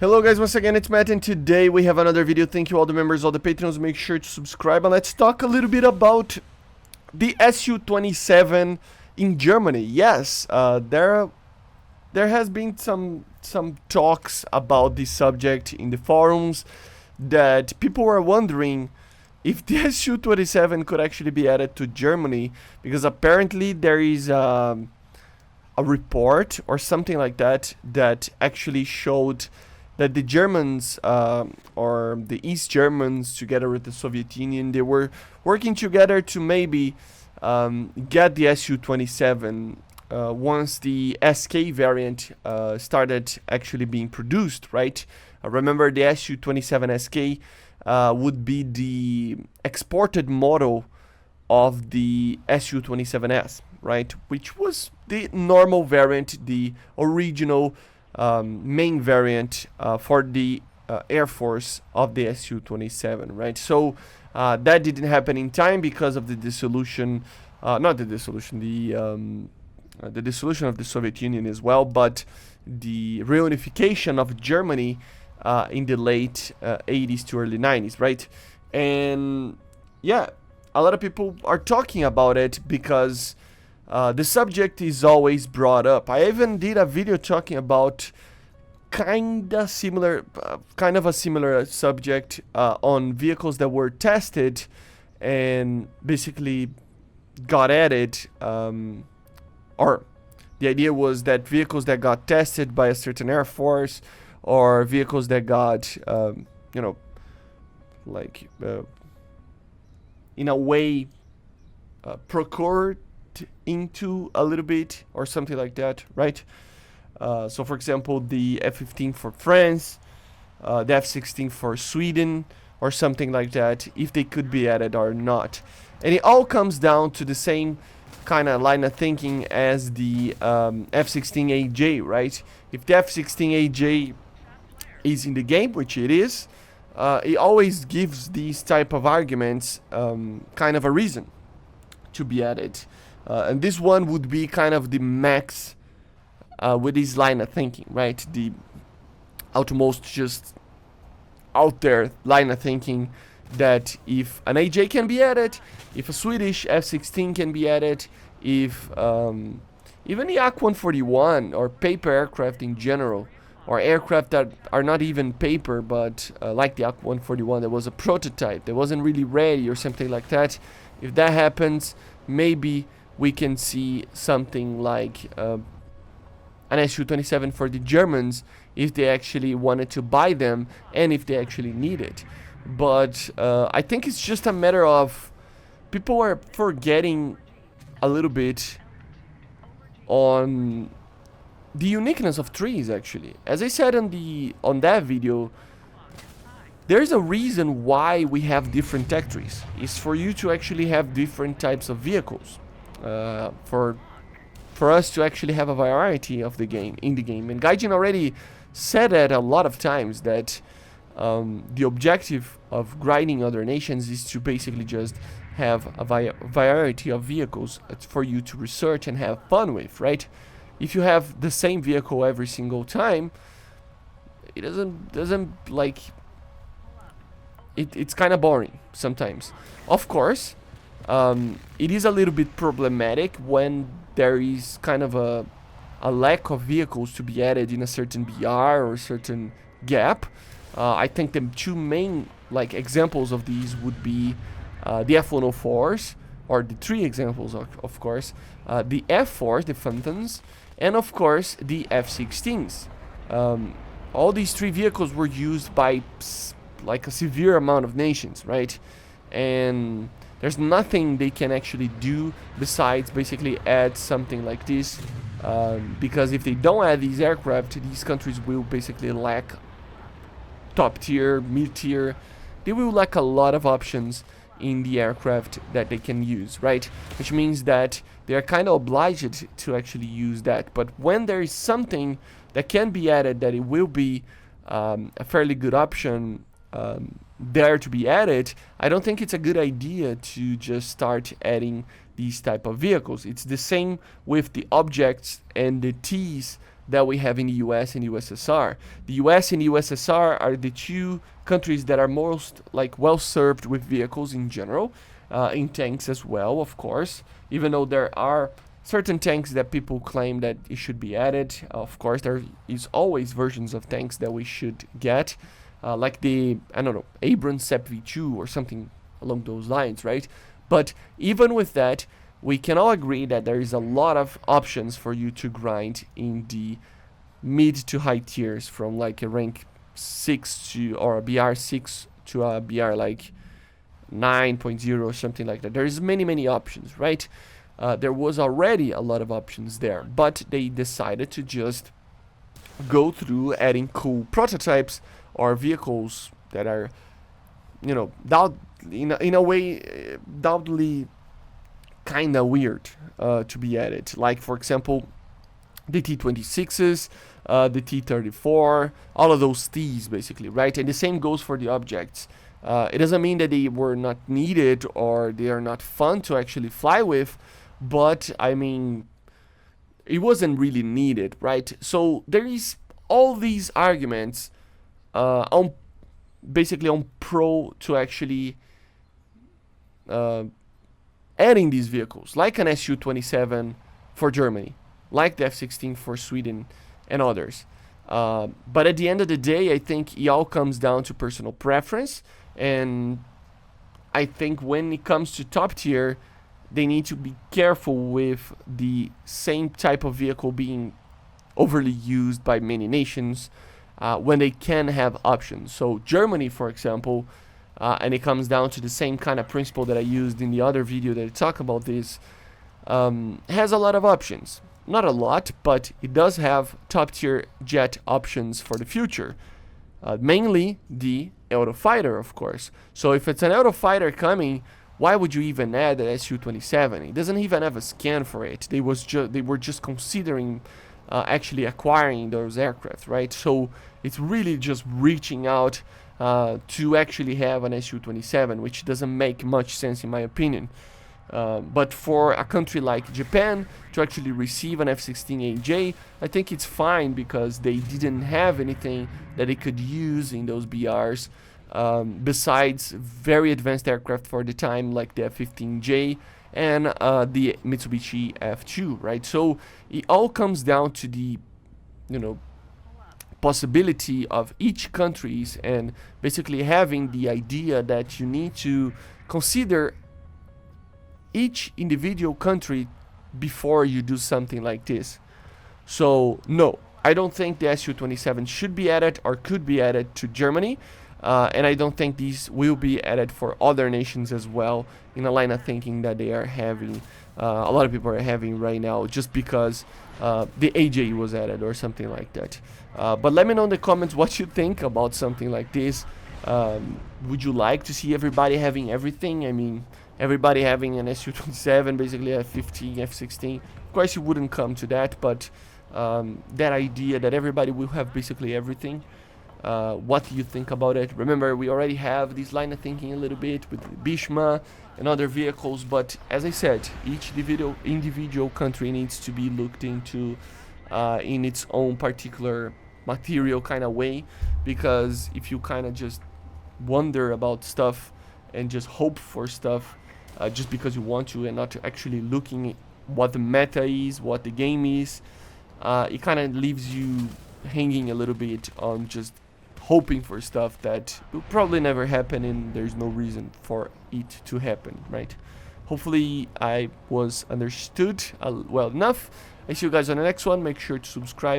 Hello guys, once again it's Matt, and today we have another video. Thank you all the members, all the patrons. Make sure to subscribe, and let's talk a little bit about the Su-27 in Germany. Yes, there has been some talks about this subject in the forums, that people were wondering if the Su-27 could actually be added to Germany, because apparently there is a report or something like that that actually showed that the Germans, or the East Germans, together with the Soviet Union, they were working together to maybe get the Su-27 once the SK variant started actually being produced, right? Remember, the Su-27 SK would be the exported model of the Su-27S, right? Which was the normal variant, the original main variant for the Air Force of the Su-27, right? So that didn't happen in time because of the dissolution, not the dissolution, the dissolution of the Soviet Union as well, but the reunification of Germany in the late 80s to early 90s, right? And yeah, a lot of people are talking about it because the subject is always brought up. I even did a video talking about kind of a similar subject on vehicles that were tested and basically got added, or the idea was that vehicles that got tested by a certain Air Force, or vehicles that got, in a way, procured into a little bit or something like that, right? So for example, the F-15 for France, the F-16 for Sweden, or something like that, if they could be added or not. And it all comes down to the same kind of line of thinking as the F-16AJ, right? If the F-16AJ is in the game, which it is, it always gives these type of arguments kind of a reason to be added. And this one would be kind of the max with this line of thinking, right? The outermost, just out there line of thinking that if an AJ can be added, if a Swedish F-16 can be added, if even the Yak-141 or paper aircraft in general, or aircraft that are not even paper, but like the Yak-141 that was a prototype, that wasn't really ready or something like that, if that happens, maybe we can see something like an Su-27 for the Germans if they actually wanted to buy them and if they actually need it. But I think it's just a matter of people are forgetting a little bit on the uniqueness of trees, actually. As I said on that video, there's a reason why we have different tech trees. It's for you to actually have different types of vehicles. For us to actually have a variety of the game in the game. And Gaijin already said that a lot of times, that the objective of grinding other nations is to basically just have a variety of vehicles for you to research and have fun with, right? If you have the same vehicle every single time, it doesn't like it's kind of boring sometimes. Of course, it is a little bit problematic when there is kind of a lack of vehicles to be added in a certain BR or a certain gap. I think the two main examples of these would be the F-104s, or the three examples of course, the F-4s, the Phantoms, and of course the F-16s. All these three vehicles were used by a severe amount of nations, right? And there's nothing they can actually do besides basically add something like this, because if they don't add these aircraft, these countries will basically lack top tier, mid tier. They will lack a lot of options in the aircraft that they can use, right? Which means that they are kind of obliged to actually use that. But when there is something that can be added, that it will be a fairly good option there to be added, I don't think it's a good idea to just start adding these type of vehicles. It's the same with the objects and the T's that we have in the US and USSR. The US and USSR are the two countries that are most like well served with vehicles in general, in tanks as well, of course, even though there are certain tanks that people claim that it should be added. Of course, there is always versions of tanks that we should get, like the, I don't know, Abrams SEP V2 or something along those lines, right? But even with that, we can all agree that there is a lot of options for you to grind in the mid to high tiers, from like a rank 6 to, or a BR 6 to a BR like 9.0 or something like that. There's many options, right? There was already a lot of options there, but they decided to just go through adding cool prototypes or vehicles that are, you know, in a way, doubtly kind of weird to be added. Like, for example, the T26s, the T34, all of those Ts basically, right? And the same goes for the objects. It doesn't mean that they were not needed or they are not fun to actually fly with, but I mean, it wasn't really needed, right? So there is all these arguments on basically on pro to actually adding these vehicles, like an Su-27 for Germany, like the F-16 for Sweden and others. But at the end of the day, I think it all comes down to personal preference, and I think when it comes to top tier, they need to be careful with the same type of vehicle being overly used by many nations when they can have options. So Germany, for example, and it comes down to the same kind of principle that I used in the other video that I talk about this, has a lot of options. Not a lot, but it does have top tier jet options for the future. Mainly the Eurofighter, of course. So if it's an Eurofighter coming, why would you even add an Su-27? It doesn't even have a scan for it. They were just considering actually acquiring those aircraft, right? So it's really just reaching out to actually have an Su-27, which doesn't make much sense in my opinion. But for a country like Japan to actually receive an F-16AJ, I think it's fine because they didn't have anything that they could use in those BRs besides very advanced aircraft for the time, like the F-15J and the Mitsubishi F2, right? So it all comes down to the, you know, possibility of each countries, and basically having the idea that you need to consider each individual country before you do something like this. So no, I don't think the Su-27 should be added or could be added to Germany, and I don't think these will be added for other nations as well, in a line of thinking that they are having, a lot of people are having right now, just because the AJ was added or something like that. But let me know in the comments what you think about something like this. Would you like to see everybody having everything? I mean, everybody having an Su-27, basically a F-15, F-16. Of course, you wouldn't come to that, but that idea that everybody will have basically everything. What do you think about it? Remember, we already have this line of thinking a little bit with Bishma and other vehicles, but as I said, each individual country needs to be looked into in its own particular material kind of way, because if you kind of just wonder about stuff and just hope for stuff just because you want to, and not actually looking at what the meta is, what the game is, it kind of leaves you hanging a little bit on just hoping for stuff that will probably never happen, and there's no reason for it to happen, right? Hopefully I was understood well enough. I see you guys on the next one. Make sure to subscribe.